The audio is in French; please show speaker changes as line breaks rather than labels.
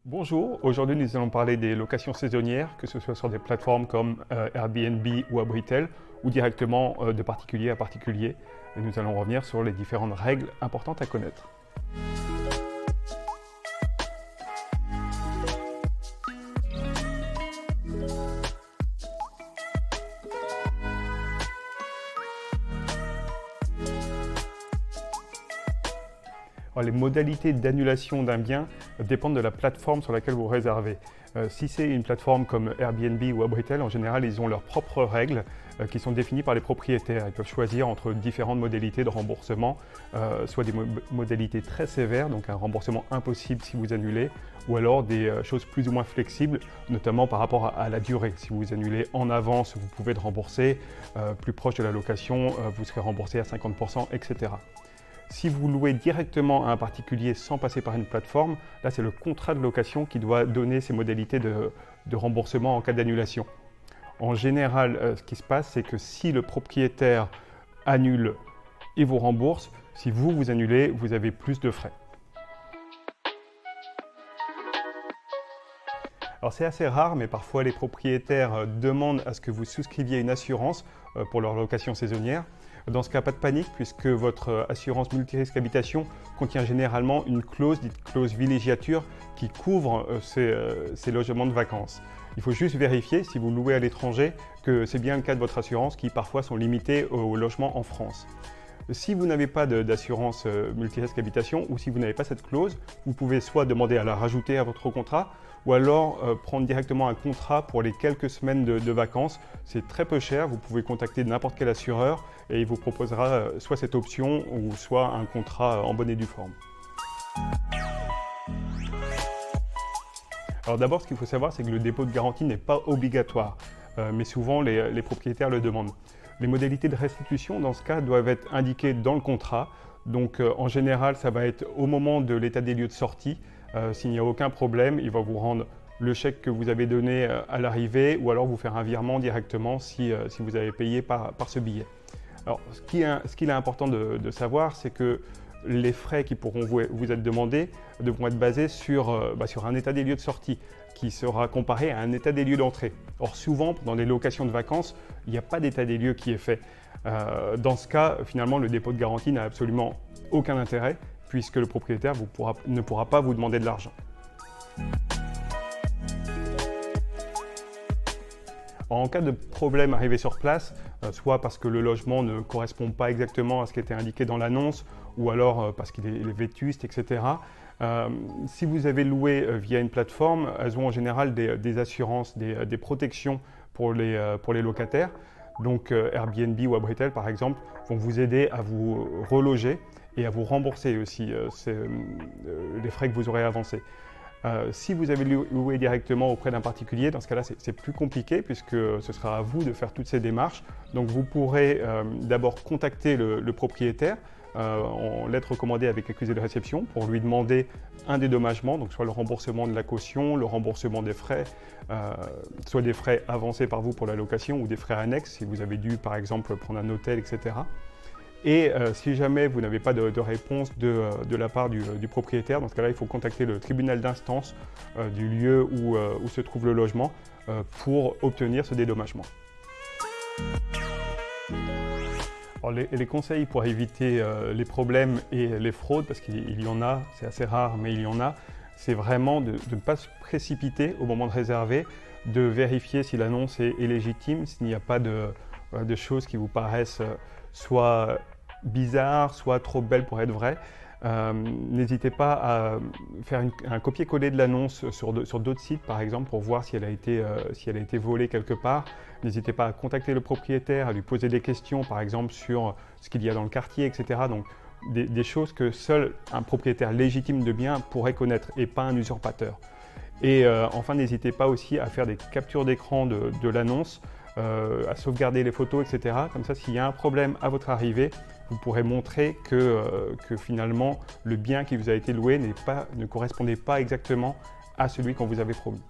Bonjour, aujourd'hui nous allons parler des locations saisonnières, que ce soit sur des plateformes comme Airbnb ou Abritel, ou directement de particulier à particulier. Et nous allons revenir sur les différentes règles importantes à connaître. Alors, les modalités d'annulation d'un bien dépendent de la plateforme sur laquelle vous réservez. Si c'est une plateforme comme Airbnb ou Abritel, en général, ils ont leurs propres règles qui sont définies par les propriétaires. Ils peuvent choisir entre différentes modalités de remboursement, soit des modalités très sévères, donc un remboursement impossible si vous annulez, ou alors des choses plus ou moins flexibles, notamment par rapport à la durée. Si vous annulez en avance, vous pouvez le rembourser. Plus proche de la location, vous serez remboursé à 50%, etc. Si vous louez directement à un particulier sans passer par une plateforme, là c'est le contrat de location qui doit donner ces modalités de remboursement en cas d'annulation. En général, ce qui se passe, c'est que si le propriétaire annule et vous rembourse, si vous annulez, vous avez plus de frais. Alors c'est assez rare, mais parfois les propriétaires demandent à ce que vous souscriviez une assurance pour leur location saisonnière. Dans ce cas, pas de panique, puisque votre assurance multirisque habitation contient généralement une clause, dite clause villégiature, qui couvre ces logements de vacances. Il faut juste vérifier, si vous louez à l'étranger, que c'est bien le cas de votre assurance, qui parfois sont limitées aux logements en France. Si vous n'avez pas d'assurance multirisque habitation ou si vous n'avez pas cette clause, vous pouvez soit demander à la rajouter à votre contrat ou alors prendre directement un contrat pour les quelques semaines de vacances. C'est très peu cher, vous pouvez contacter n'importe quel assureur et il vous proposera soit cette option ou soit un contrat en bonne et due forme. Alors d'abord, ce qu'il faut savoir, c'est que le dépôt de garantie n'est pas obligatoire, mais souvent les propriétaires le demandent. Les modalités de restitution, dans ce cas, doivent être indiquées dans le contrat. Donc, en général, ça va être au moment de l'état des lieux de sortie. S'il n'y a aucun problème, il va vous rendre le chèque que vous avez donné à l'arrivée ou alors vous faire un virement directement si vous avez payé par ce billet. Alors, ce qu'il est important de savoir, c'est que les frais qui pourront vous être demandés devront être basés sur un état des lieux de sortie qui sera comparé à un état des lieux d'entrée. Or, souvent, dans les locations de vacances, il n'y a pas d'état des lieux qui est fait. Dans ce cas, finalement, le dépôt de garantie n'a absolument aucun intérêt puisque le propriétaire ne pourra pas vous demander de l'argent. En cas de problème arrivé sur place, soit parce que le logement ne correspond pas exactement à ce qui était indiqué dans l'annonce, ou alors parce qu'il est vétuste, etc. Si vous avez loué via une plateforme, elles ont en général des assurances, des protections pour les locataires. Donc Airbnb ou Abritel, par exemple, vont vous aider à vous reloger et à vous rembourser aussi les frais que vous aurez avancés. Si vous avez loué directement auprès d'un particulier, dans ce cas-là, c'est plus compliqué puisque ce sera à vous de faire toutes ces démarches. Donc vous pourrez d'abord contacter le propriétaire en lettre recommandée avec accusé de réception pour lui demander un dédommagement, donc soit le remboursement de la caution, le remboursement des frais, soit des frais avancés par vous pour la location ou des frais annexes si vous avez dû par exemple prendre un hôtel, etc. Et si jamais vous n'avez pas de réponse de la part du propriétaire, dans ce cas-là, il faut contacter le tribunal d'instance du lieu où se trouve le logement pour obtenir ce dédommagement. Alors, les conseils pour éviter les problèmes et les fraudes, parce qu'il y en a, c'est assez rare, mais il y en a, c'est vraiment de ne pas se précipiter au moment de réserver, de vérifier si l'annonce est légitime, s'il n'y a pas de choses qui vous paraissent soit bizarres, soit trop belles pour être vraies. N'hésitez pas à faire un copier-coller de l'annonce sur d'autres sites, par exemple, pour voir si elle a été volée quelque part. N'hésitez pas à contacter le propriétaire, à lui poser des questions, par exemple, sur ce qu'il y a dans le quartier, etc. Donc, des choses que seul un propriétaire légitime de bien pourrait connaître et pas un usurpateur. Et enfin, n'hésitez pas aussi à faire des captures d'écran de l'annonce, à sauvegarder les photos, etc. Comme ça, s'il y a un problème à votre arrivée, vous pourrez montrer que finalement, le bien qui vous a été loué ne correspondait pas exactement à celui qu'on vous avait promis.